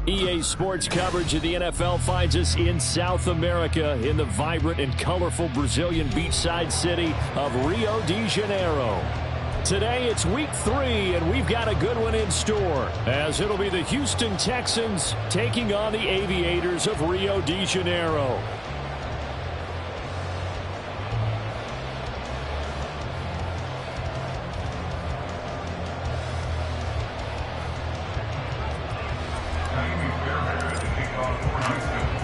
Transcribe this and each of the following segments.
EA Sports coverage of the NFL finds us in South America in the vibrant and colorful Brazilian beachside city of Rio de Janeiro. Today it's week 3, and we've got a good one in store, as it'll be the Houston Texans taking on the Aviators of Rio de Janeiro.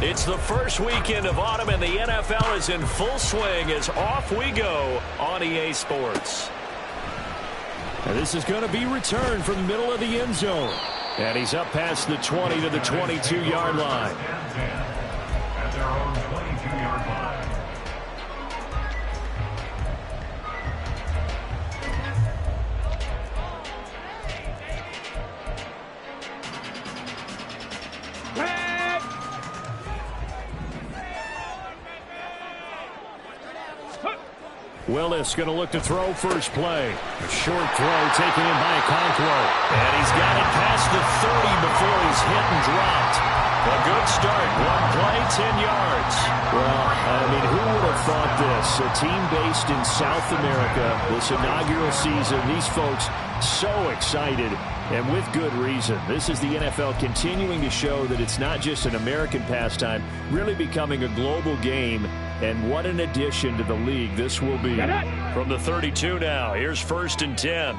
It's the first weekend of autumn, and the NFL is in full swing as off we go on EA Sports. And this is going to be returned from the middle of the end zone. And he's up past the 20 to the 22-yard line. At their own 22-yard line. Willis going to look to throw first play. A short throw taken in by Okonkwo. And he's got it past the 30 before he's hit and dropped. A good start. One play, 10 yards. Well, I mean, who would have thought this? A team based in South America, this inaugural season, these folks so excited, and with good reason. This is the NFL continuing to show that it's not just an American pastime, really becoming a global game. And what an addition to the league this will be. From the 32 now, here's 1st and 10.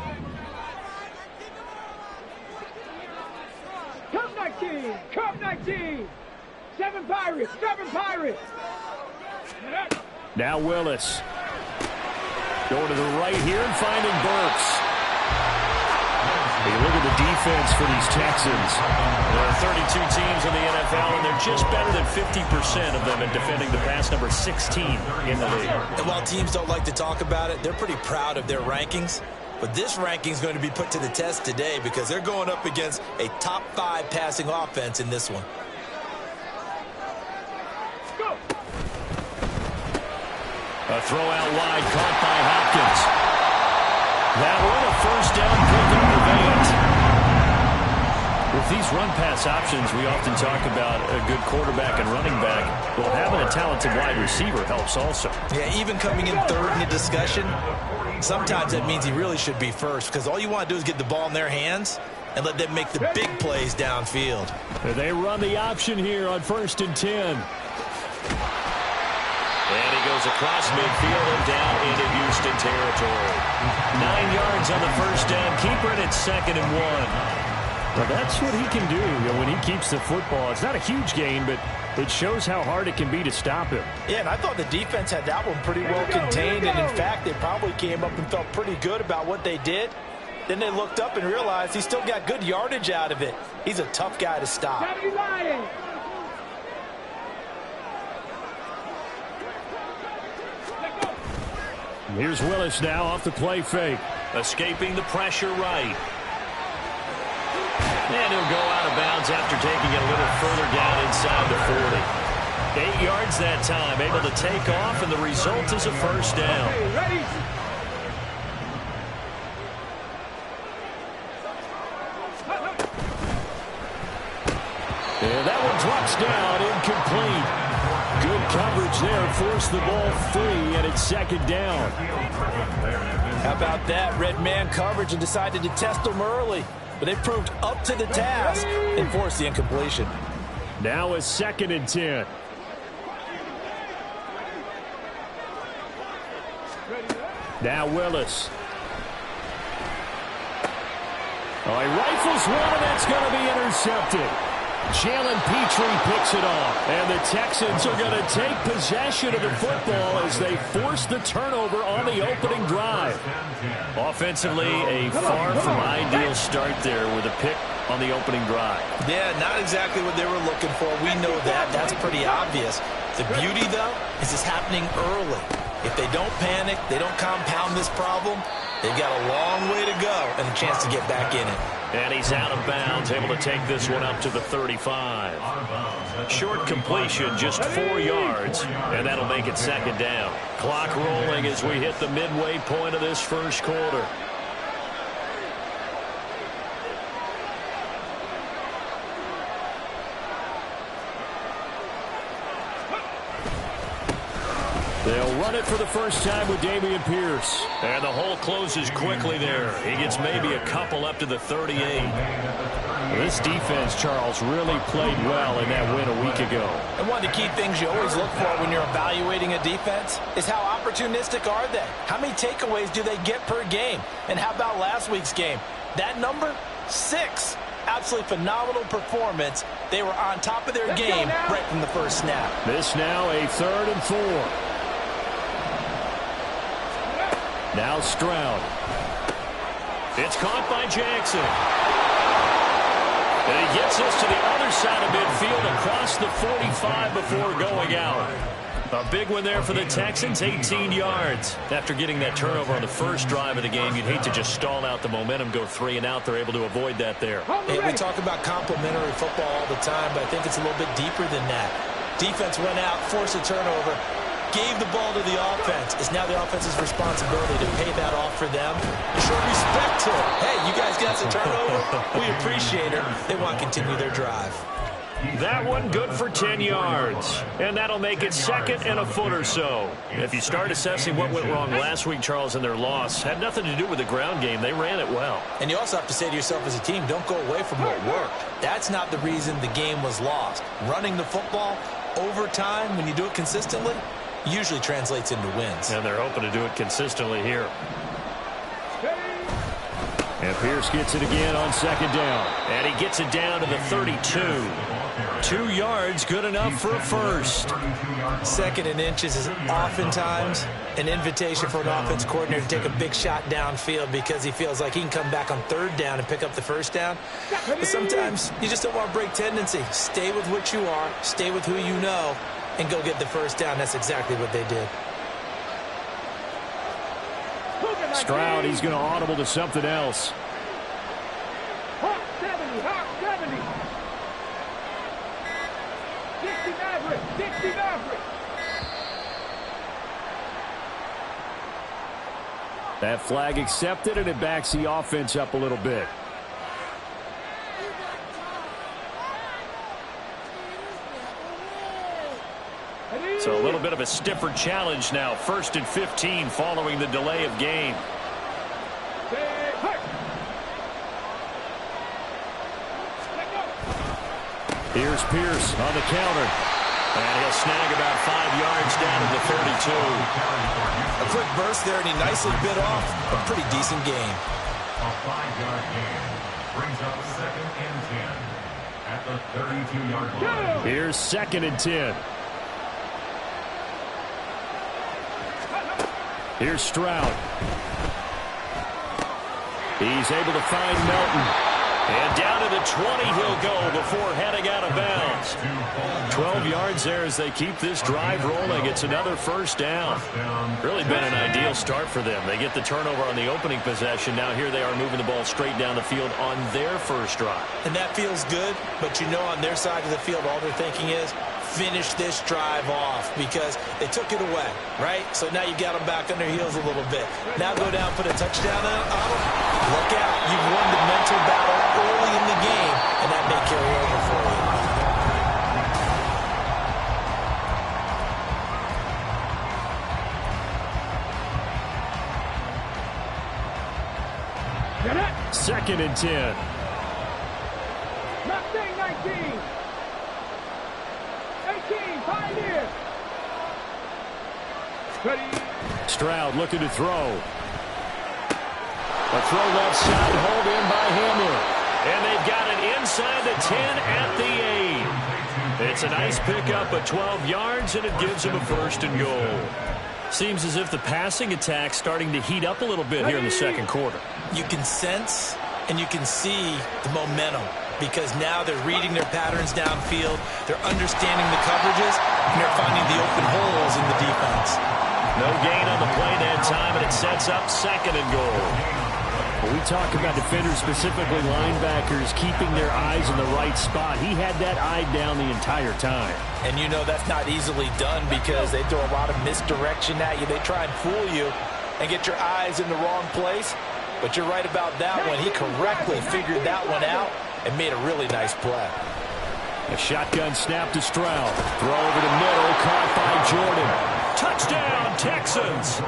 Come 19! Come 19! 7 Pirates! 7 Pirates! Now Willis. Going to the right here and finding Burks. You look at the defense for these Texans. There are 32 teams in the NFL, and they're just better than 50% of them at defending the pass, number 16 in the league. And while teams don't like to talk about it, they're pretty proud of their rankings. But this ranking is going to be put to the test today because they're going up against a top 5 passing offense in this one. Go. A throw out wide caught by Hopkins. That one, a first down, picked up the Vance. With these run-pass options, we often talk about a good quarterback and running back. Well, having a talented wide receiver helps also. Yeah, even coming in third in the discussion, sometimes that means he really should be first because all you want to do is get the ball in their hands and let them make the big plays downfield. They run the option here on 1st and 10. And he goes across midfield and down into Houston territory. 9 yards on the first down. Keeper, and it's 2nd and 1. Well, that's what he can do, when he keeps the football. It's not a huge gain, but it shows how hard it can be to stop him. Yeah, and I thought the defense had that one pretty well contained. And, in fact, they probably came up and felt pretty good about what they did. Then they looked up and realized he still got good yardage out of it. He's a tough guy to stop. Here's Willis now off the play fake. Escaping the pressure right. And he'll go out of bounds after taking it a little further down inside the 40. 8 yards that time, able to take off, and the result is a first down. Okay, ready? And that one drops down, incomplete. Good coverage there, forced the ball free, and it's 2nd down. How about that? Red man coverage and decided to test them early. But they proved up to the task and forced the incompletion. Now a 2nd and 10. Now Willis. Oh, he rifles one, and that's going to be intercepted. Jalen Petrie picks it off, and the Texans are going to take possession of the football as they force the turnover on the opening drive. Offensively, a far from ideal start there with a pick on the opening drive. Yeah, not exactly what they were looking for. We know that. That's pretty obvious. The beauty, though, is it's happening early. If they don't panic, they don't compound this problem, they've got a long way to go and a chance to get back in it. And he's out of bounds, able to take this one up to the 35. Short completion, just 4 yards, and that'll make it 2nd down. Clock rolling as we hit the midway point of this first quarter. They'll run it for the first time with Dameon Pierce. And the hole closes quickly there. He gets maybe a couple up to the 38. This defense, Charles, really played well in that win a week ago. And one of the key things you always look for when you're evaluating a defense is how opportunistic are they? How many takeaways do they get per game? And how about last week's game? That number, 6. Absolutely phenomenal performance. They were on top of their game right from the first snap. This now a 3rd and 4. Now Stroud. It's caught by Jackson. And he gets us to the other side of midfield across the 45 before going out. A big one there for the Texans, 18 yards. After getting that turnover on the first drive of the game, you'd hate to just stall out the momentum, go 3 and out. They're able to avoid that there. Hey, we talk about complementary football all the time, but I think it's a little bit deeper than that. Defense went out, forced a turnover, gave the ball to the offense. It's now the offense's responsibility to pay that off for them. Show respect to it. Hey, you guys got some turnover? We appreciate it. They want to continue their drive. That one good for 10 yards. And that'll make it 2nd and a foot or so. If you start assessing what went wrong last week, Charles, in their loss, had nothing to do with the ground game. They ran it well. And you also have to say to yourself as a team, don't go away from what worked. That's not the reason the game was lost. Running the football over time, when you do it consistently, usually translates into wins. And they're hoping to do it consistently here. And Pierce gets it again on 2nd down. And he gets it down to the 32. 2 yards, good enough for a first. 2nd and inches is oftentimes an invitation for an offense coordinator to take a big shot downfield because he feels like he can come back on 3rd down and pick up the first down. But sometimes you just don't want to break tendency. Stay with what you are, stay with who you know, and go get the first down. That's exactly what they did. Stroud, he's going to audible to something else. Hawk 70, Hawk 70. 60 Maverick, 60 Maverick. That flag accepted, and it backs the offense up a little bit. So a little bit of a stiffer challenge now. 1st and 15 following the delay of game. Here's Pierce on the counter. And he'll snag about 5 yards down to the 32. A quick burst there, and he nicely bit off a pretty decent game. A 5-yard gain brings up 2nd and 10 at the 32-yard line. Here's 2nd and 10. Here's Stroud. He's able to find Melton. And down to the 20 he'll go before heading out of bounds. 12 yards there as they keep this drive rolling. It's another first down. Really been an ideal start for them. They get the turnover on the opening possession. Now here they are moving the ball straight down the field on their first drive. And that feels good, but you know on their side of the field all they're thinking is finish this drive off because they took it away, right? So now you got them back on their heels a little bit. Now go down, put a touchdown on them. Look out. You've won the mental battle early in the game, and that may carry over for you. 2nd and 10. Mustang 19. 18, Pioneer. Stroud looking to throw. A throw left side, hold in by Hamler. And they've got it inside the 10 at the 8. It's a nice pickup of 12 yards, and it gives them a 1st and goal. Seems as if the passing attack's starting to heat up a little bit here in the 2nd quarter. You can sense and you can see the momentum because now they're reading their patterns downfield, they're understanding the coverages, and they're finding the open holes in the defense. No gain on the play that time, and it sets up 2nd and goal. When we talk about defenders, specifically linebackers, keeping their eyes in the right spot, he had that eye down the entire time. And you know that's not easily done because they throw a lot of misdirection at you. They try and fool you and get your eyes in the wrong place. But you're right about that one. He correctly figured that one out and made a really nice play. A shotgun snap to Stroud. Throw over the middle, caught by Jordan. Touchdown, Texans.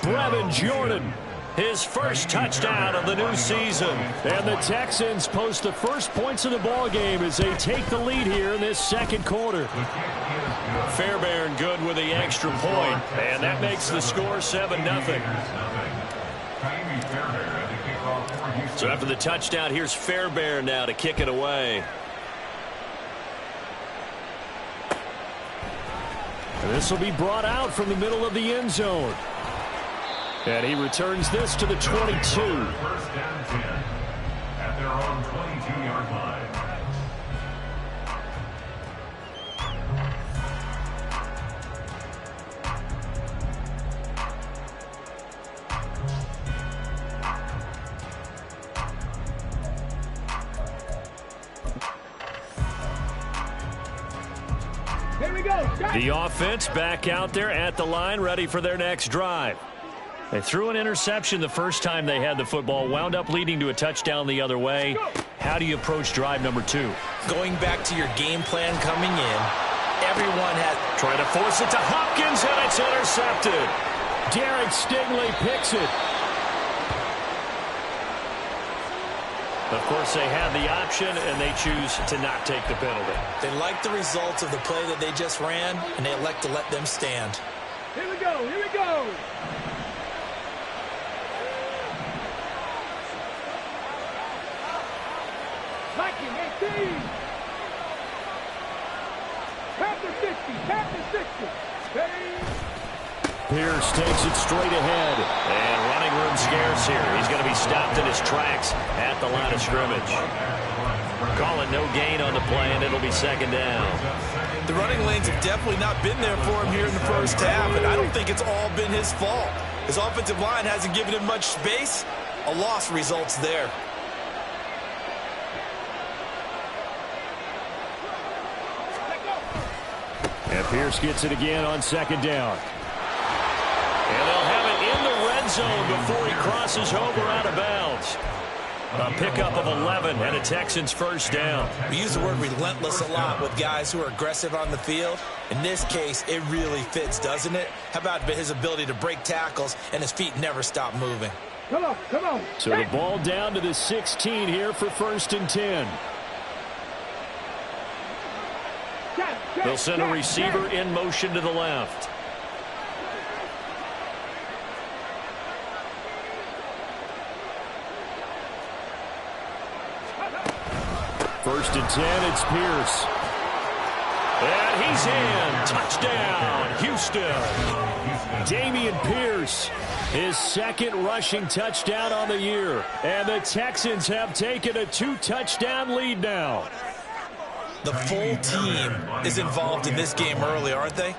Brevin Jordan, his first touchdown of the new season. And the Texans post the first points of the ball game as they take the lead here in this second quarter. Fairbairn good with the extra point, and that makes the score 7-0. So after the touchdown, here's Fairbairn now to kick it away. And this will be brought out from the middle of the end zone. And he returns this to the 22. First down 10 at their own 22-yard line. Here we go. The offense back out there at the line, ready for their next drive. They threw an interception the first time they had the football, wound up leading to a touchdown the other way. How do you approach drive number 2? Going back to your game plan coming in, everyone has... Trying to force it to Hopkins, and it's intercepted. Derek Stingley picks it. Of course, they had the option, and they choose to not take the penalty. They like the results of the play that they just ran, and they elect to let them stand. Here we go. Here we go. Viking 18. Panther 60. Panther 60. Pierce takes it straight ahead. And running room scarce here. He's going to be stopped in his tracks at the line of scrimmage. Calling no gain on the play, and it'll be second down. The running lanes have definitely not been there for him here in the first half, and I don't think it's all been his fault. His offensive line hasn't given him much space. A loss results there. And Pierce gets it again on second down. And they'll have it in the red zone before he crosses over out of bounds. A pickup of 11 and a Texans first down. We use the word relentless a lot with guys who are aggressive on the field. In this case, it really fits, doesn't it? How about his ability to break tackles and his feet never stop moving? Come on, come on. So the ball down to the 16 here for first and 10. They'll send a receiver in motion to the left. First and 10, it's Pierce. And he's in. Touchdown, Houston. Dameon Pierce, his second rushing touchdown on the year. And the Texans have taken a 2-touchdown lead now. The full team is involved in this game early, aren't they?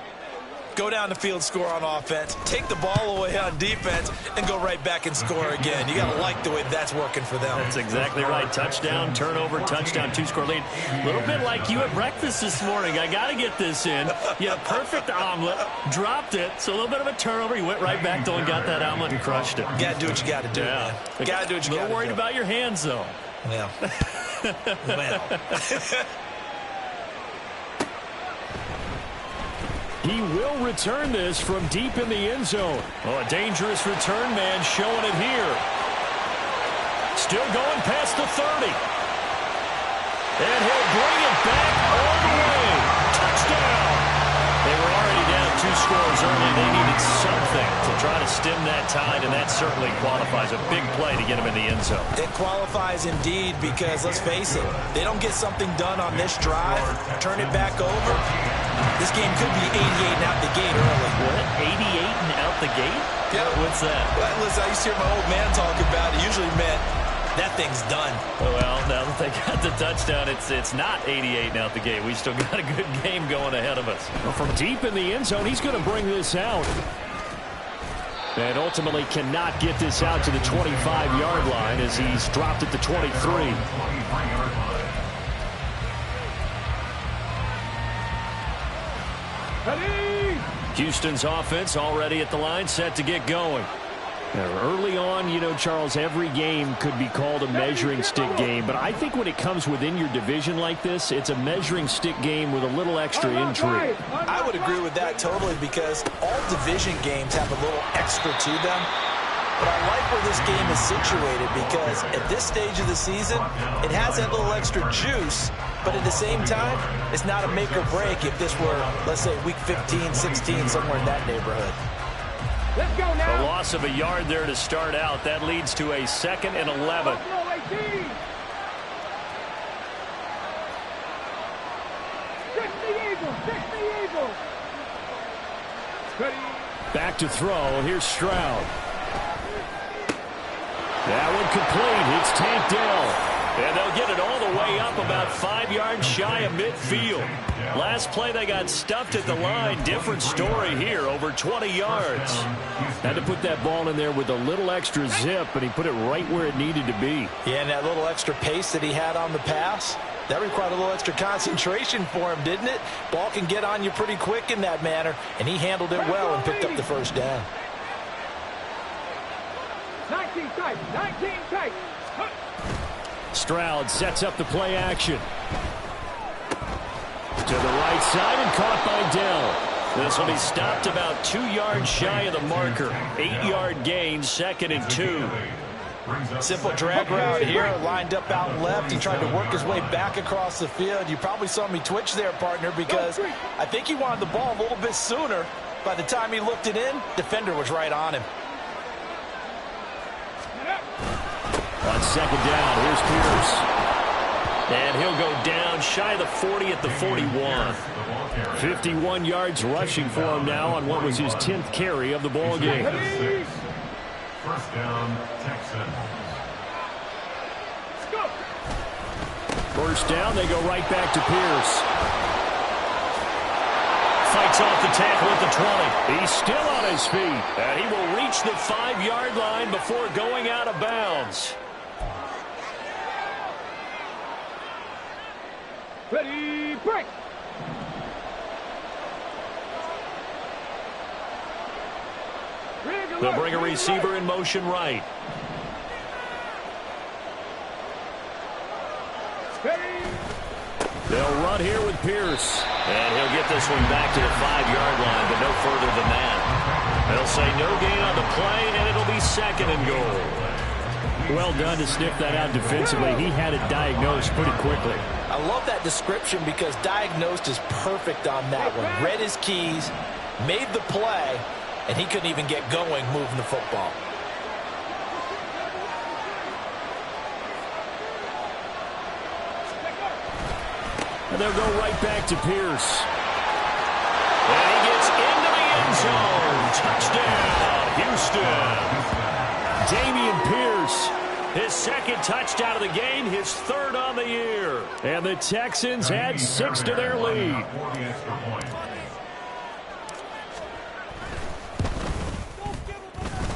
Go down the field, score on offense, take the ball away on defense, and go right back and score again. You got to like the way that's working for them. That's exactly right. Touchdown, turnover, touchdown, 2-score lead. A little bit like you at breakfast this morning. I got to get this in. You had a perfect omelet, dropped it, so a little bit of a turnover. You went right back, though, and got that omelet and crushed it. You got to do what you got to do, man. You got to do what you got to do. A little worried about your hands, though. Well. He will return this from deep in the end zone. Oh, a dangerous return man showing it here. Still going past the 30. And he'll bring it back all the way. Touchdown. They were already down 2 scores early. They needed something to try to stem that tide, and that certainly qualifies. A big play to get him in the end zone. It qualifies indeed because, let's face it, they don't get something done on this drive, turn it back over. This game could be 88 and out the gate early. What? 88 and out the gate? Yeah. What's that? Well, listen, I used to hear my old man talk about it. Usually meant that thing's done. Well, now that they got the touchdown, it's not 88 and out the gate. We still got a good game going ahead of us. Well, from deep in the end zone, he's going to bring this out. And ultimately cannot get this out to the 25-yard line as he's dropped at the 23. Houston's offense already at the line, set to get going. Early on, you know, Charles, every game could be called a measuring stick game, but I think when it comes within your division like this, it's a measuring stick game with a little extra intrigue. I would agree with that totally because all division games have a little extra to them. But I like where this game is situated because at this stage of the season, it has that little extra juice, but at the same time, it's not a make or break if this were, let's say, week 15, 16, somewhere in that neighborhood. Let's go now. A loss of a yard there to start out. That leads to a 2nd and 11. Buffalo 18. Fix the Eagles. Fix the Eagles. Ready. Back to throw. Here's Stroud. That one complete. It's tanked down. And they'll get it all the way up about 5 yards shy of midfield. Last play, they got stuffed at the line. Different story here, over 20 yards. Had to put that ball in there with a little extra zip, and he put it right where it needed to be. Yeah, and that little extra pace that he had on the pass, that required a little extra concentration for him, didn't it? Ball can get on you pretty quick in that manner, and he handled it well and picked up the first down. 19 tight. 19 tight. Stroud sets up the play action. To the right side and caught by Dell. This will be stopped about 2 yards shy of the marker. 8-yard gain, 2nd and 2. Simple drag route here, lined up out left. He tried to work his way back across the field. You probably saw me twitch there, partner, because I think he wanted the ball a little bit sooner. By the time he looked it in, defender was right on him. On 2nd down, here's Pierce. And he'll go down shy of the 40 at the 41. 51 yards rushing for him now on what was his 10th carry of the ball game. First down, Texans. First down, they go right back to Pierce. Fights off the tackle at the 20. He's still on his feet. And he will reach the 5-yard line before going out of bounds. Ready, break. They'll bring a receiver in motion right. They'll run here with Pierce. And he'll get this one back to the 5-yard line, but no further than that. They'll say no gain on the play, and it'll be 2nd and goal. Well done to sniff that out defensively. He had it diagnosed pretty quickly. I love that description because diagnosed is perfect on that one. Read his keys, made the play, and he couldn't even get going moving the football. And they'll go right back to Pierce. And he gets into the end zone. Touchdown, Houston. Dameon Pierce, his 2nd touchdown of the game, his 3rd on the year. And the Texans add 6 to their lead.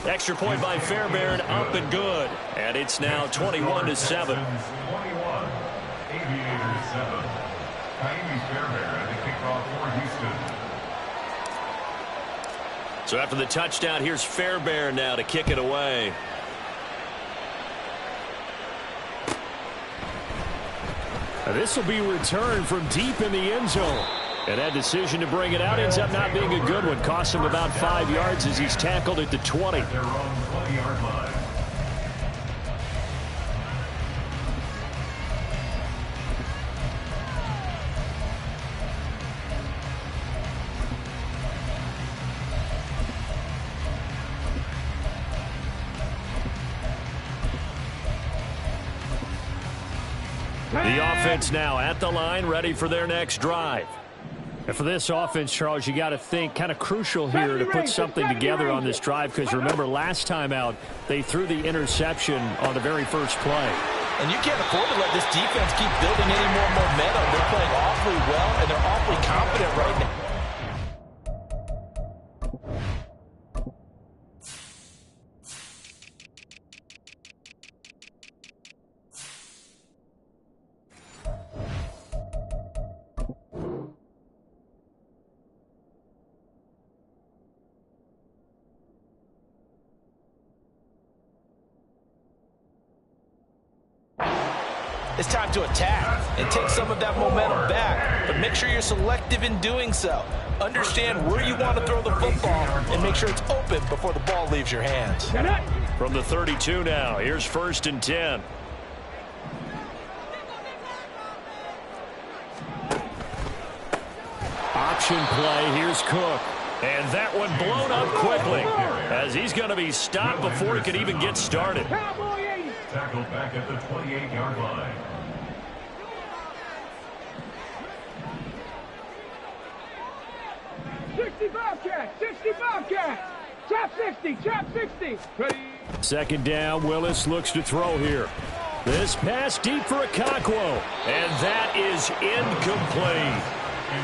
Extra point by Fairbairn, up and good. And it's now 21-7. 21, Aviators 7. Fairbairn, the kickoff for Houston. So after the touchdown, here's Fairbairn now to kick it away. This will be returned from deep in the end zone. And that decision to bring it out ends up not being a good one. Costs him about 5 yards as he's tackled at the 20. Their own 20-yard line. The offense now at the line, ready for their next drive. And for this offense, Charles, you got to think kind of crucial here to put something together on this drive because remember last time out they threw the interception on the very first play. And you can't afford to let this defense keep building any more momentum. They're playing awfully well and they're awfully confident right now. It's time to attack and take some of that momentum back. But make sure you're selective in doing so. Understand where you want to throw the football and make sure it's open before the ball leaves your hands. From the 32 now, here's 1st and 10. Option play, here's Cook. And that one blown up quickly as he's going to be stopped before he could even get started. Tackled back at the 28-yard line. Chop 60, chop 60. Ready. 2nd down, Willis looks to throw here. This pass deep for Okonkwo, and that is incomplete.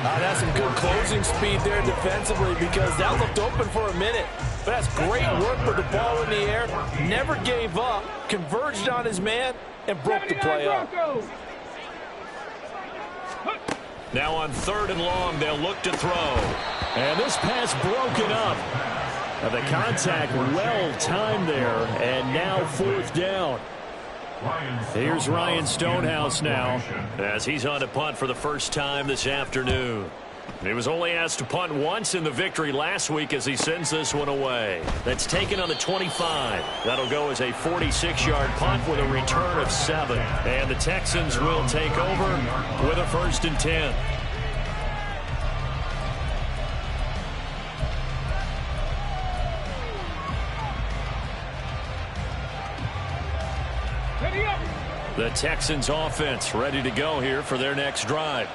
That's some good closing speed there defensively because that looked open for a minute. But that's great work with the ball in the air. Never gave up, converged on his man, and broke the play up. Now on 3rd and long, they'll look to throw. And this pass broken up. And the contact well timed there, and now 4th down. Here's Ryan Stonehouse now as he's on to punt for the first time this afternoon. He was only asked to punt once in the victory last week as he sends this one away. That's taken on the 25. That'll go as a 46-yard punt with a return of 7. And the Texans will take over with a 1st and 10. The Texans offense ready to go here for their next drive.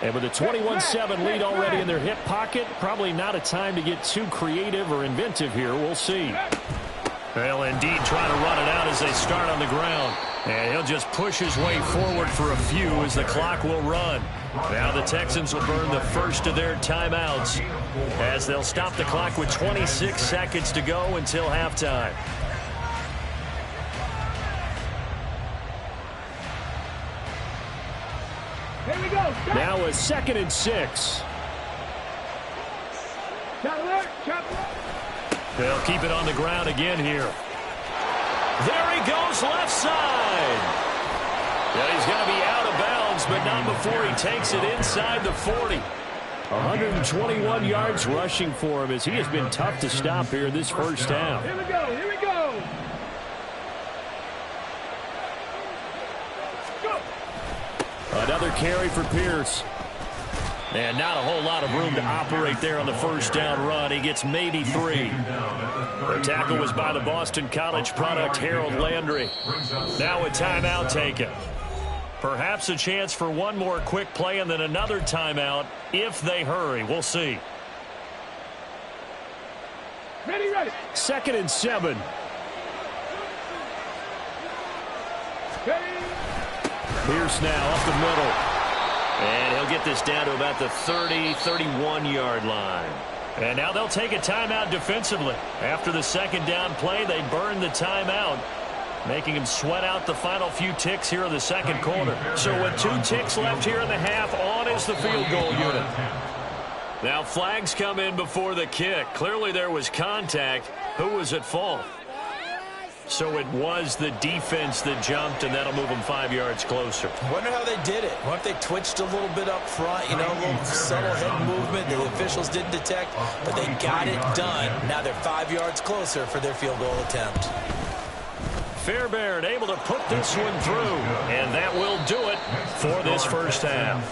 And with a 21-7 lead already in their hip pocket, probably not a time to get too creative or inventive here. We'll see. They'll indeed try to run it out as they start on the ground. And he'll just push his way forward for a few as the clock will run. Now the Texans will burn the first of their timeouts as they'll stop the clock with 26 seconds to go until halftime. Here we go. Stop. Now a 2nd and 6. They'll keep it on the ground again here. There he goes, left side. Yeah, he's going to be out of bounds, but not before he takes it inside the 40. 121 yards rushing for him as he has been tough to stop here this first half. Here we go. Here we go. Another carry for Pierce. And not a whole lot of room to operate there on the first down run. He gets maybe 3. The tackle was by the Boston College product Harold Landry. Now a timeout taken. Perhaps a chance for one more quick play and then another timeout if they hurry. We'll see. Ready, ready. 2nd and 7. Pierce now up the middle. And he'll get this down to about the 30, 31-yard line. And now they'll take a timeout defensively. After the 2nd down play, they burn the timeout, making him sweat out the final few ticks here in the 2nd quarter. So with 2 ticks left here in the half, on is the field goal unit. Now flags come in before the kick. Clearly there was contact. Who was at fault? So it was the defense that jumped, and that'll move them 5 yards closer. Wonder how they did it. What if they twitched a little bit up front, you know, a little subtle head movement the officials didn't detect, but they got it done. Now they're 5 yards closer for their field goal attempt. Fairbairn able to put this one through, and that will do it for this first half.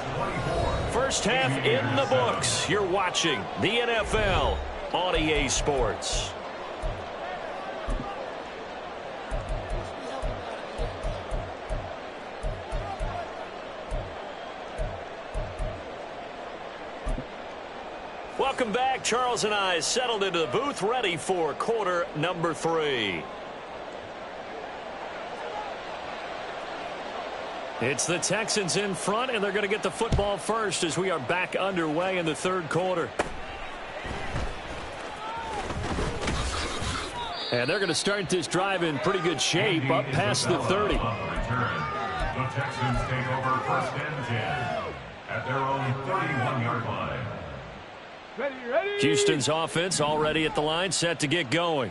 First half in the books. You're watching the NFL on EA Sports. Welcome back. Charles and I settled into the booth, ready for quarter number 3. It's the Texans in front, and they're going to get the football first as we are back underway in the 3rd quarter. And they're going to start this drive in pretty good shape, up past the 30. The Texans take over 1st and 10 at their own 31-yard line. Ready, ready. Houston's offense already at the line, set to get going.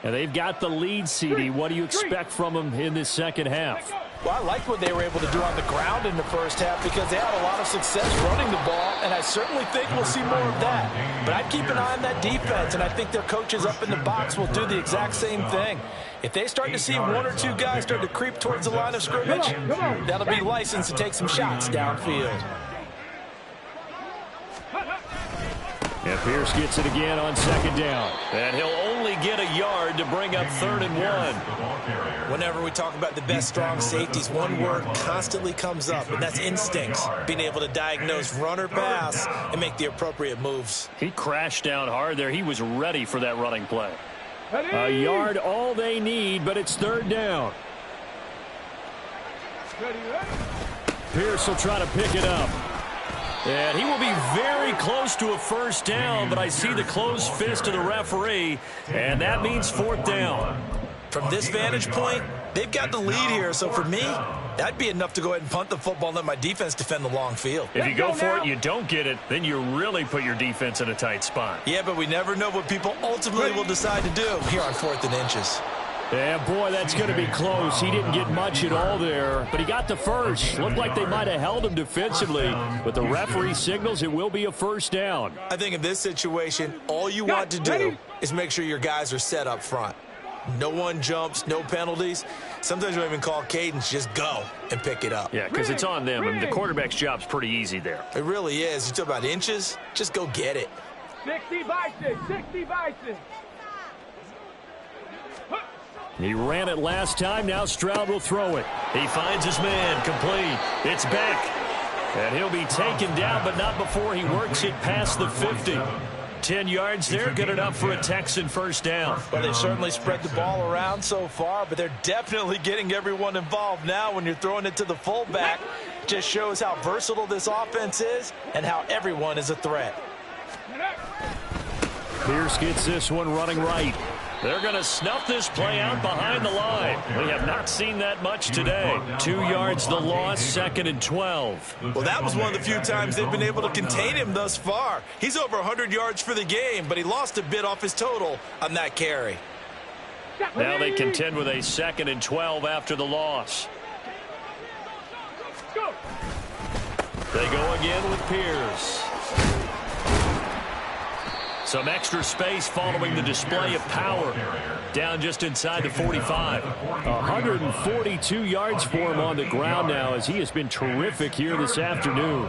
And they've got the lead, CD. What do you expect from them in this 2nd half? Well, I liked what they were able to do on the ground in the first half because they had a lot of success running the ball, and I certainly think we'll see more of that. But I'd keep an eye on that defense, and I think their coaches up in the box will do the exact same thing. If they start to see one or two guys start to creep towards the line of scrimmage, that'll be licensed to take some shots downfield. And Pierce gets it again on second down. And he'll only get a yard to bring up 3rd and 1. Whenever we talk about the best strong safeties, one word constantly comes up, and that's instincts. Being able to diagnose run or pass and make the appropriate moves. He crashed down hard there. He was ready for that running play. A yard all they need, but it's 3rd down. Pierce will try to pick it up. And he will be very close to a 1st down, but I see the closed fist of the referee, and that means 4th down. From this vantage point, they've got the lead here, so for me, that'd be enough to go ahead and punt the football and let my defense defend the long field. If you go for it, you don't get it, then you really put your defense in a tight spot. Yeah, but we never know what people ultimately will decide to do here on 4th and inches. Yeah, boy, that's going to be close. He didn't get much at all there, but he got the first. Looked like they might have held him defensively, but the referee signals it will be a 1st down. I think in this situation, all you want to do is make sure your guys are set up front. No one jumps, no penalties. Sometimes we don't even call cadence, just go and pick it up. Yeah, because it's on them. I mean, the quarterback's job's pretty easy there. It really is. You talk about inches, just go get it. 60 by 6, 60 by 6. He ran it last time. Now Stroud will throw it. He finds his man. Complete. It's Beck. And he'll be taken down, but not before he works it past the 50. 10 yards there. Good enough for a Texan 1st down. Well, they've certainly spread the ball around so far, but they're definitely getting everyone involved now when you're throwing it to the fullback. Just shows how versatile this offense is and how everyone is a threat. Pierce gets this one running right. They're going to snuff this play out behind the line. We have not seen that much today. 2 yards the loss, 2nd and 12. Well, that was one of the few times they've been able to contain him thus far. He's over 100 yards for the game, but he lost a bit off his total on that carry. Now they contend with a 2nd and 12 after the loss. They go again with Pierce. Some extra space following the display of power. Down just inside the 45. 142 yards for him on the ground now as he has been terrific here this afternoon.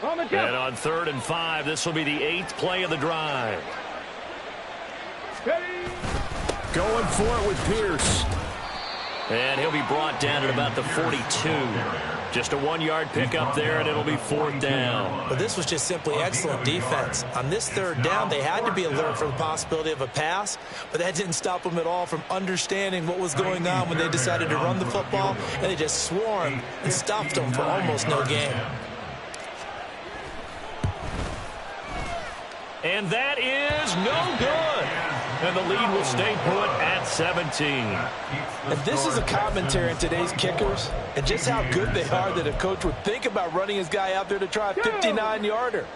And on 3rd and 5, this will be the 8th play of the drive. Going for it with Pierce. And he'll be brought down at about the 42. Just a 1-yard pickup there, and it'll be 4th down. But this was just simply excellent defense. On this 3rd down, they had to be alert for the possibility of a pass, but that didn't stop them at all from understanding what was going on when they decided to run the football, and they just swarmed and stuffed them for almost no gain. And that is no good. And the lead will stay put at 17. And this is a commentary on today's kickers and just how good they are that a coach would think about running his guy out there to try a 59-yarder.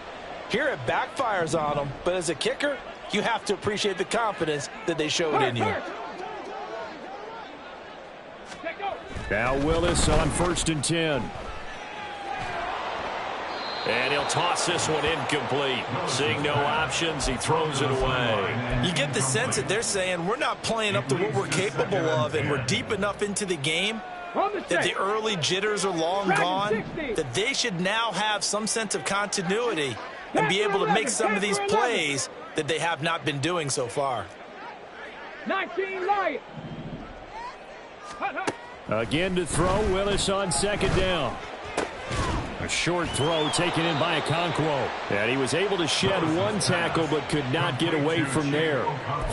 Here it backfires on him, but as a kicker, you have to appreciate the confidence that they showed in you. Now Willis on 1st and 10. And he'll toss this one incomplete. Seeing no options, he throws it away. You get the sense that they're saying we're not playing up to what we're capable of, and we're deep enough into the game that the early jitters are long gone, that they should now have some sense of continuity and be able to make some of these plays that they have not been doing so far. 19 Lions. Again to throw, Willis on 2nd down. A short throw taken in by Okonkwo. And he was able to shed 1 tackle but could not get away from there.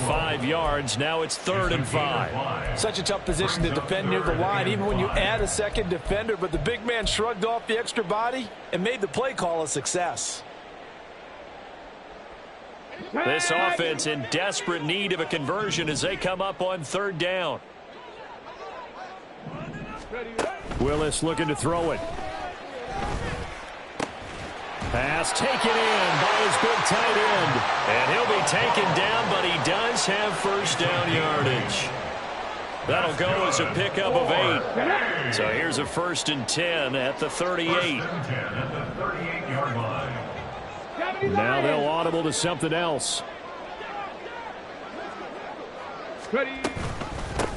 5 yards. Now it's 3rd and 5. Such a tough position to defend near the line, even when you add a second defender. But the big man shrugged off the extra body and made the play call a success. This offense in desperate need of a conversion as they come up on 3rd down. Willis looking to throw it. Pass taken in by his big tight end. And he'll be taken down, but he does have 1st down yardage. That'll go as a pickup of 8. So here's a 1st and 10 at the 38. 1st and 10 at the 38-yard line. Now they'll audible to something else.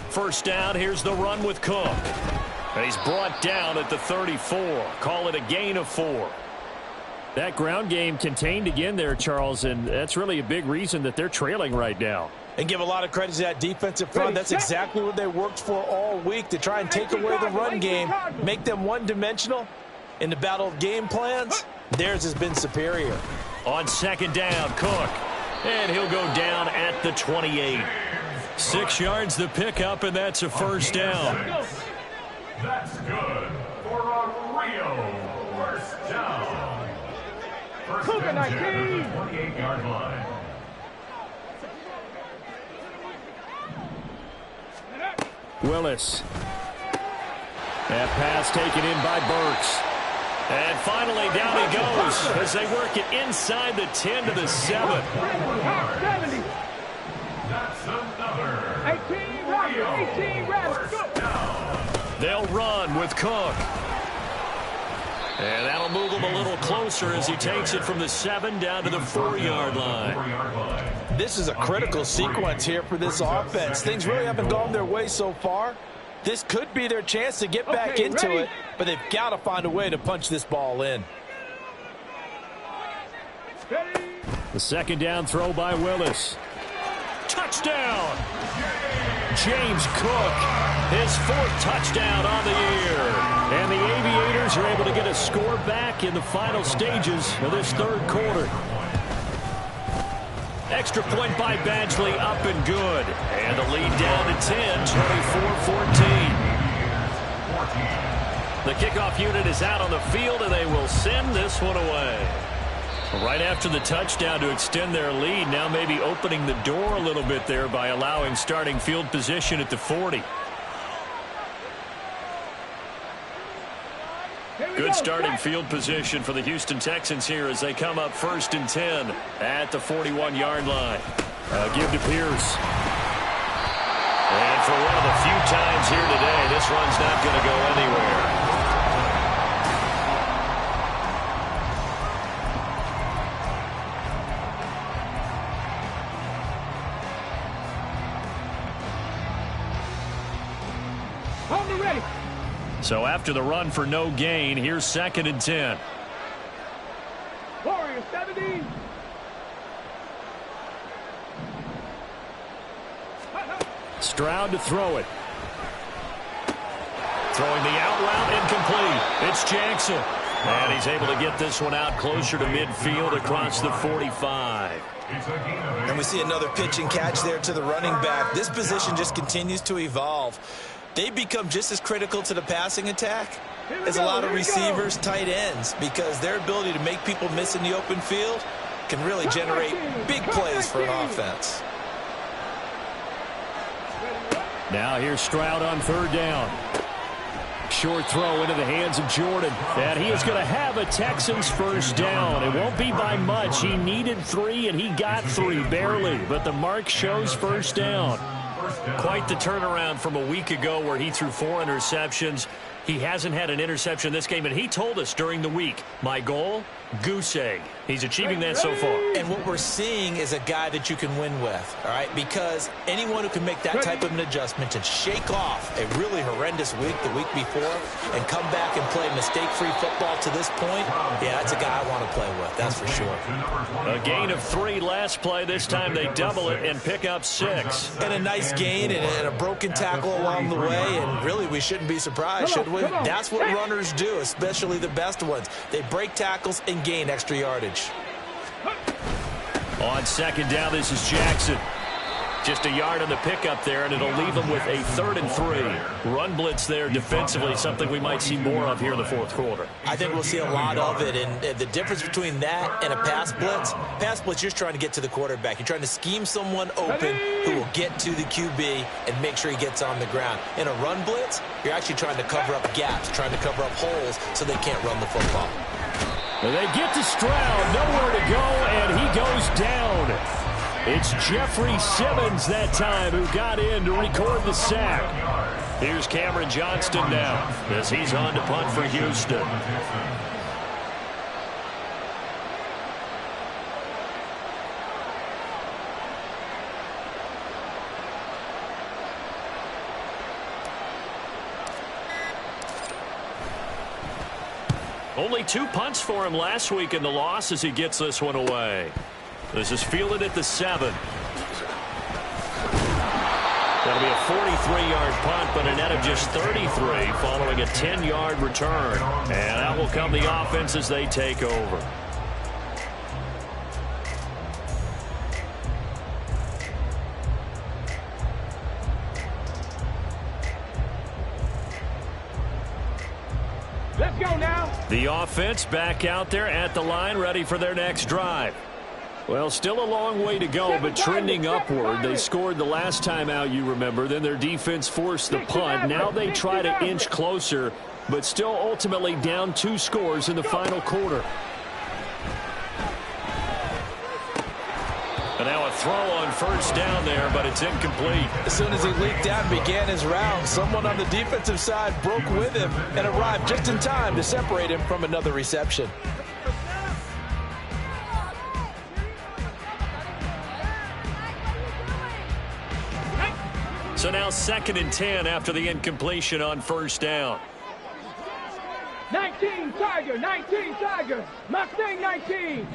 First down, here's the run with Cook. And he's brought down at the 34. Call it a gain of 4. That ground game contained again there, Charles, and that's really a big reason that they're trailing right now. And give a lot of credit to that defensive front. That's exactly what they worked for all week, to try and take away the run game, make them one-dimensional. In the battle of game plans, theirs has been superior. On 2nd down, Cook. And he'll go down at the 28. 6 yards the pickup, and that's a 1st down. That's good for a real 1st down. 1st and 10 at the 28-yard line. Willis. That pass taken in by Burks. And finally down he goes as they work it inside the 10 to the 7. That's another 18 1st down. They'll run with Cook. And that'll move him a little closer as he takes it from the 7 down to the 4-yard line. This is a critical sequence here for this offense. Things really haven't gone their way so far. This could be their chance to get back into it, but they've got to find a way to punch this ball in. The 2nd down throw by Willis. Touchdown! James Cook, his 4th touchdown on the year. And the Aviators are able to get a score back in the final stages of this 3rd quarter. Extra point by Badgley, up and good. And the lead down to 10, 24-14. The kickoff unit is out on the field, and they will send this one away. Right after the touchdown to extend their lead, now maybe opening the door a little bit there by allowing starting field position at the 40. Good starting field position for the Houston Texans here as they come up 1st and 10 at the 41-yard line. Give to Pierce. And for one of the few times here today, this run's not going to go anywhere. So after the run for no gain, here's 2nd and 10. Warriors 70. Stroud to throw it. Throwing the out route, incomplete. It's Jackson. And he's able to get this one out closer to midfield across the 45. And we see another pitch and catch there to the running back. This position just continues to evolve. They become just as critical to the passing attack as a lot of receivers, tight ends, because their ability to make people miss in the open field can really generate big plays for an offense. Now here's Stroud on 3rd down. Short throw into the hands of Jordan. And he is going to have a Texans 1st down. It won't be by much. He needed 3, and he got 3, barely. But the mark shows 1st down. Quite the turnaround from a week ago where he threw 4 interceptions. He hasn't had an interception this game, and he told us during the week, my goal, goose egg. He's achieving that so far. And what we're seeing is a guy that you can win with, all right? Because anyone who can make that type of an adjustment and shake off a really horrendous week the week before and come back and play mistake-free football to this point, yeah, that's a guy I want to play with, that's for sure. A gain of 3 last play. This time they double it and pick up 6. And a nice gain and a broken tackle along the way, and really we shouldn't be surprised, should we? That's what runners do, especially the best ones. They break tackles and gain extra yardage. On 2nd down, this is Jackson. Just a yard on the pickup there, and it'll leave them with a 3rd and 3. Run blitz there defensively, something we might see more of here in the 4th quarter. I think we'll see a lot of it, and the difference between that and a pass blitz, you're just trying to get to the quarterback. You're trying to scheme someone open who will get to the QB and make sure he gets on the ground. In a run blitz, you're actually trying to cover up gaps, trying to cover up holes so they can't run the football. They get to Stroud, nowhere to go, and he goes down. It's Jeffrey Simmons that time who got in to record the sack. Here's Cameron Johnston now as he's on to punt for Houston. Only 2 punts for him last week in the loss as he gets this one away. This is fielded at the 7. That'll be a 43-yard punt, but a net of just 33 following a 10-yard return. And out will come the offense as they take over. Let's go now. The offense back out there at the line, ready for their next drive. Well, still a long way to go, but trending upward. They scored the last time out, you remember. Then their defense forced the punt. Now they try to inch closer, but still ultimately down 2 scores in the final quarter. And now a throw on first down there, but it's incomplete. As soon as he leaped out and began his round, someone on the defensive side broke with him and arrived just in time to separate him from another reception. So now 2nd and 10 after the incompletion on first down. 19 Tiger, 19 Tiger, Mustang 19.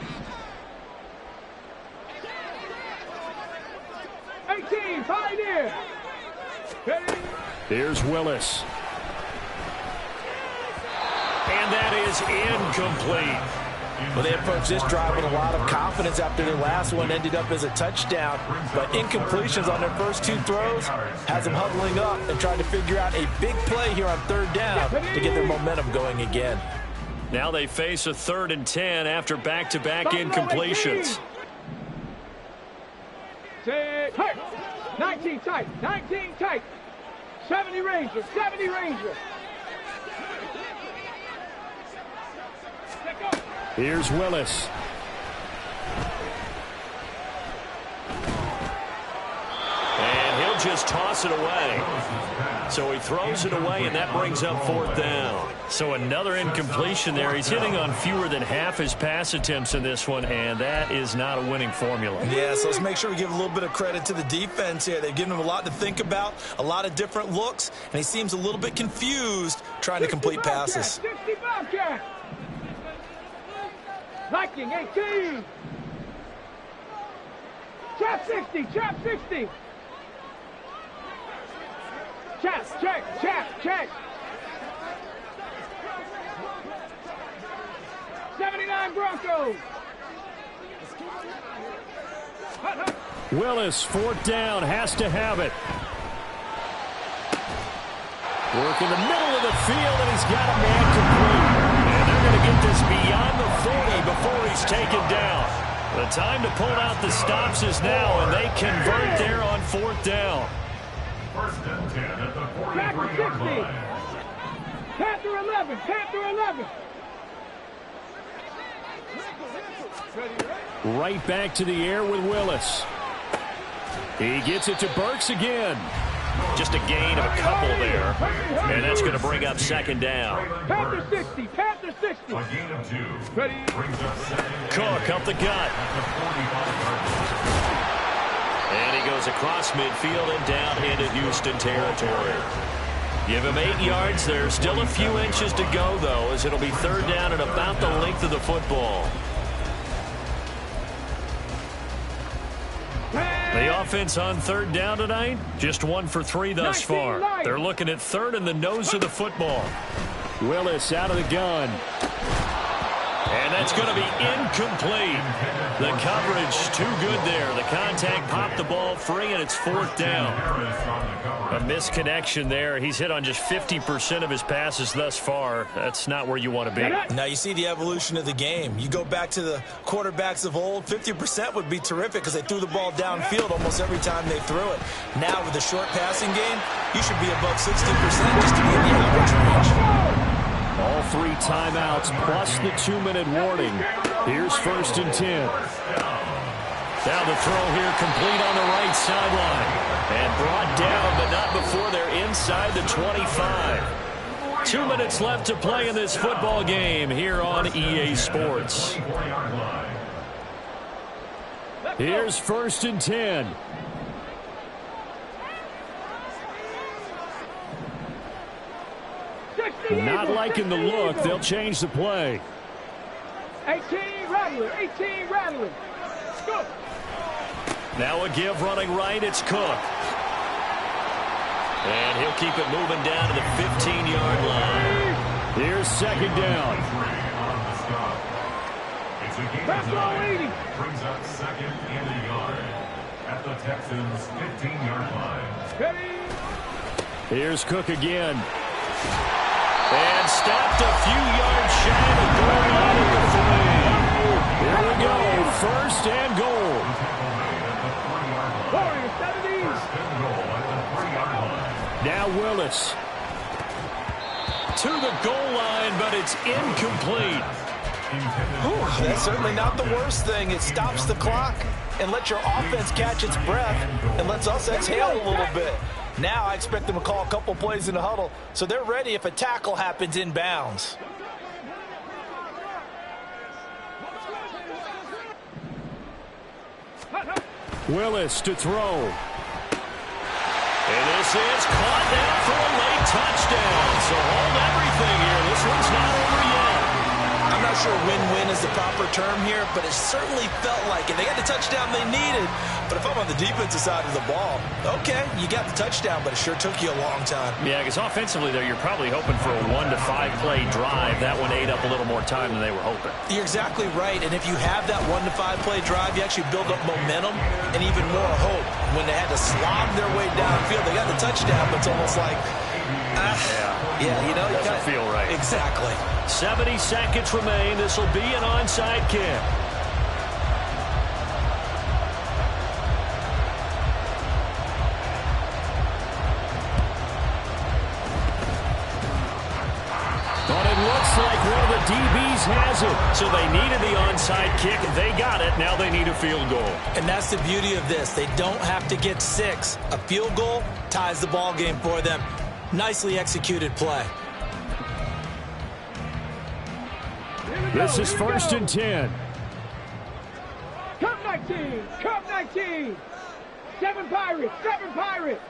18 Pioneer. Here's Willis. And that is incomplete. Well, they approached this drive with a lot of confidence after their last one ended up as a touchdown. But incompletions on their first 2 throws has them huddling up and trying to figure out a big play here on 3rd down to get their momentum going again. Now they face a 3rd and 10 after back-to-back incompletions. 19 tight, 19 tight. 70 Ranger, 70 Ranger. Here's Willis. And he'll just toss it away. So he throws it away, and that brings up 4th down. So another incompletion there. He's hitting on fewer than half his pass attempts in this one, and that is not a winning formula. Yeah, so let's make sure we give a little bit of credit to the defense here. They've given him a lot to think about, a lot of different looks, and he seems a little bit confused trying to complete passes. 60 Bobcat. Viking 18. Chap 60, chap 60. Chap, check. 79 Broncos. Willis, 4th down, has to have it. Work in the middle of the field, and he's got a man complete. And they're going to get this beyond the 40 before he's taken down. The time to pull out the stops is now, and they convert there on 4th down. 1st and 10 at the 43-yard line. Panther 11, Panther 11. Right back to the air with Willis. He gets it to Burks again. Just a gain of a couple there. And that's going to bring up 2nd down. Panther 60, Panther 60. A gain of 2. Ready. Brings up 2nd. Cook up the gut. And he goes across midfield and down into Houston territory. Give him 8 yards. There's still a few inches to go, though, as it'll be 3rd down and about the length of the football. The offense on 3rd down tonight, just 1 for 3 thus far. They're looking at 3rd in the nose of the football. Willis out of the gun. And that's going to be incomplete. The coverage too good there. The contact popped the ball free, and it's 4th down. A misconnection there. He's hit on just 50% of his passes thus far. That's not where you want to be. Now you see the evolution of the game. You go back to the quarterbacks of old, 50% would be terrific because they threw the ball downfield almost every time they threw it. Now with the short passing game, you should be above 60% just to be in the average range. All 3 timeouts plus the 2-minute warning. Here's 1st and 10. Now the throw here complete on the right sideline. And brought down, but not before they're inside the 25. 2 minutes left to play in this football game here on EA Sports. Here's 1st and 10. Not liking the look. They'll change the play. 18 rattling, 18 rattling. Go. Now a give running right. It's Cook. And he'll keep it moving down to the 15-yard line. Here's 2nd down. It's a game brings up 2nd and a yard at the Texans' 15-yard line. Here's Cook again. And stopped a few yards shy of the goal line at the 3. Here we go. 1st and goal. Now Willis. To the goal line, but it's incomplete. Ooh, that's certainly not the worst thing. It stops the clock and lets your offense catch its breath and lets us exhale a little bit. Now I expect them to call a couple plays in the huddle, so they're ready if a tackle happens in bounds. Willis to throw. And this is caught down for a late touchdown. So hold everything here. This one's not over yet. I'm not sure win-win is the proper term here, but it certainly felt like it. They got the touchdown they needed. But if I'm on the defensive side of the ball, okay, you got the touchdown, but it sure took you a long time. Yeah, because offensively, though, you're probably hoping for a 1 to 5 play drive. That one ate up a little more time than they were hoping. You're exactly right. And if you have that 1 to 5 play drive, you actually build up momentum and even more hope. When they had to slob their way downfield, they got the touchdown, but it's almost like, yeah, you know, you doesn't feel right. Exactly. 70 seconds remain. This will be an onside kick. But it looks like one of the DBs has it. So they needed the onside kick. They got it. Now they need a field goal. And that's the beauty of this. They don't have to get 6. A field goal ties the ball game for them. Nicely executed play. This is 1st and 10. Cup 19, Cup 19. 7 Pirates, 7 Pirates.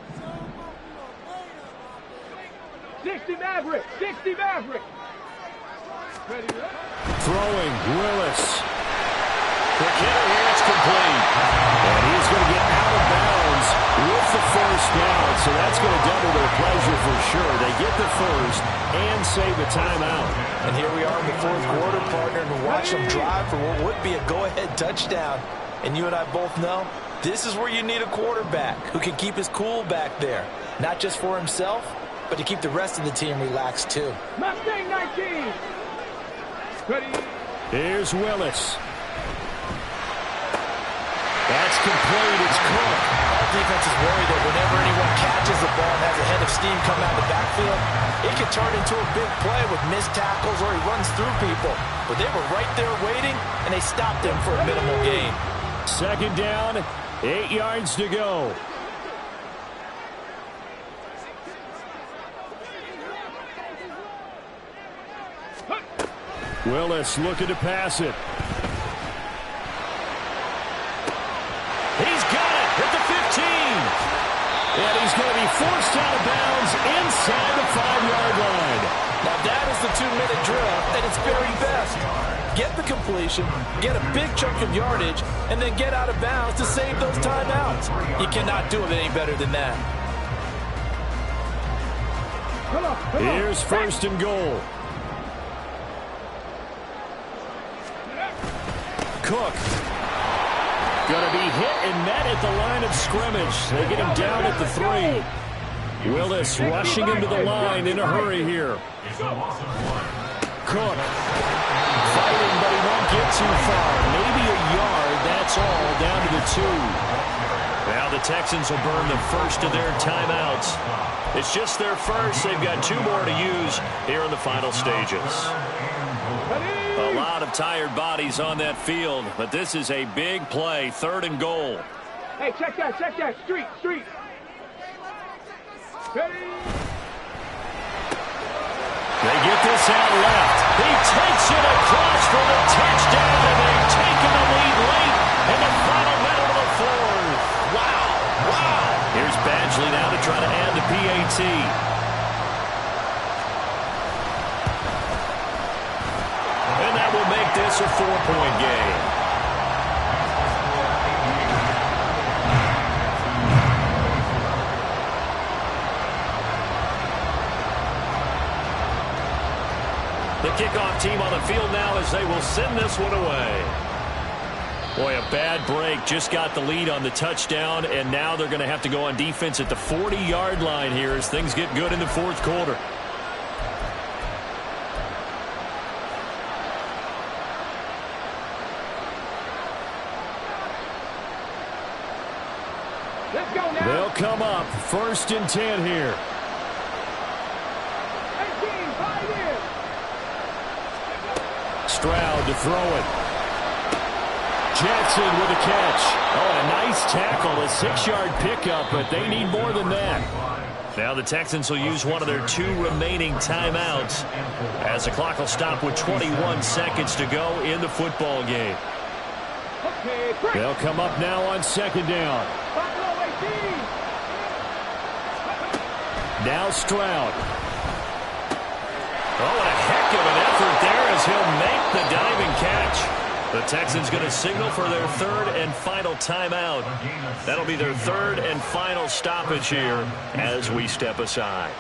60 Mavericks, 60 Mavericks. Ready, Throwing, Willis. Quick hitter here, it's complete. And he's going to get out of bounds with the 1st down, so that's going to double their pleasure for sure. They get the 1st and save a timeout. And here we are in the 4th quarter, partner, and watch them drive for what would be a go-ahead touchdown. And you and I both know this is where you need a quarterback who can keep his cool back there, not just for himself, but to keep the rest of the team relaxed too. Mustang 19. Ready. Here's Willis. That's complete. It's Cook. Our defense is worried that whenever anyone catches the ball and has a head of steam come out of the backfield, it could turn into a big play with missed tackles or he runs through people. But they were right there waiting, and they stopped him for a minimal gain. 2nd down, 8 yards to go. Willis looking to pass it. He's got it at the 15. And he's going to be forced out of bounds inside the 5-yard line. Now that is the 2-minute drill at its very best. Get the completion, get a big chunk of yardage, and then get out of bounds to save those timeouts. You cannot do it any better than that. Here's 1st and goal. Cook. Going to be hit and met at the line of scrimmage. They get him down at the 3. Willis rushing into the line in a hurry here. Cook. Fighting, but he won't get too far. Maybe a yard, that's all, down to the 2. Now the Texans will burn the first of their timeouts. It's just their first. They've got 2 more to use here in the final stages. A lot lot of tired bodies on that field, but this is a big play, 3rd and goal. Hey, check that, street. Ready? They get this out left. He takes it across for the touchdown, and they've taken the lead late in the final minute of the 4th. Wow. Here's Badgley now to try to add the PAT. And that will make this a 4-point game. The kickoff team on the field now as they will send this one away. Boy, a bad break. Just got the lead on the touchdown, and now they're going to have to go on defense at the 40-yard line here as things get good in the 4th quarter. Let's go now. They'll come up 1st and 10 here. 18, 5 in. Stroud to throw it. Jackson with a catch. Oh, a nice tackle, a 6-yard pickup, but they need more than that. Now the Texans will use one of their 2 remaining timeouts as the clock will stop with 21 seconds to go in the football game. Okay, great. They'll come up now on 2nd down. Buffalo 18. Now Stroud. Oh, and a heck of an effort there as he'll make the diving catch. The Texans going to signal for their 3rd and final timeout. That'll be their 3rd and final stoppage here as we step aside.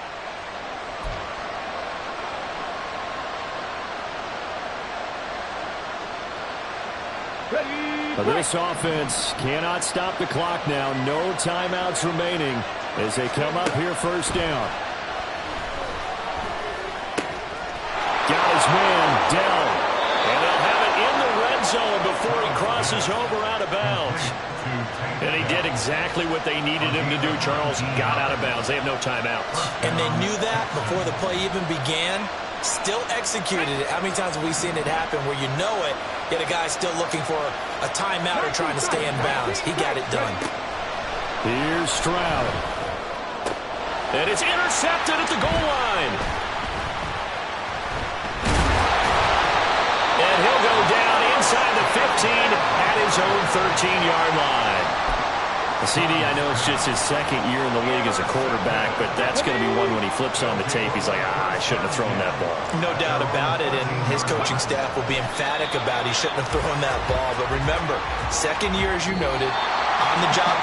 This offense cannot stop the clock now. No timeouts remaining as they come up here 1st down. Got his man down. And they'll have it in the red zone before he crosses over out of bounds. And he did exactly what they needed him to do, Charles. Got out of bounds. They have no timeouts. And they knew that before the play even began. Still executed it. How many times have we seen it happen where you know it, yet a guy still looking for a timeout or trying to stay in bounds? He got it done. Here's Stroud. And it's intercepted at the goal line. And he'll go down inside the 15 at his own 13-yard line. The CD, I know it's just his 2nd year in the league as a quarterback, but that's going to be one when he flips on the tape. He's like, I shouldn't have thrown that ball. No doubt about it, and his coaching staff will be emphatic about he shouldn't have thrown that ball. But remember, 2nd year, as you noted, on the job.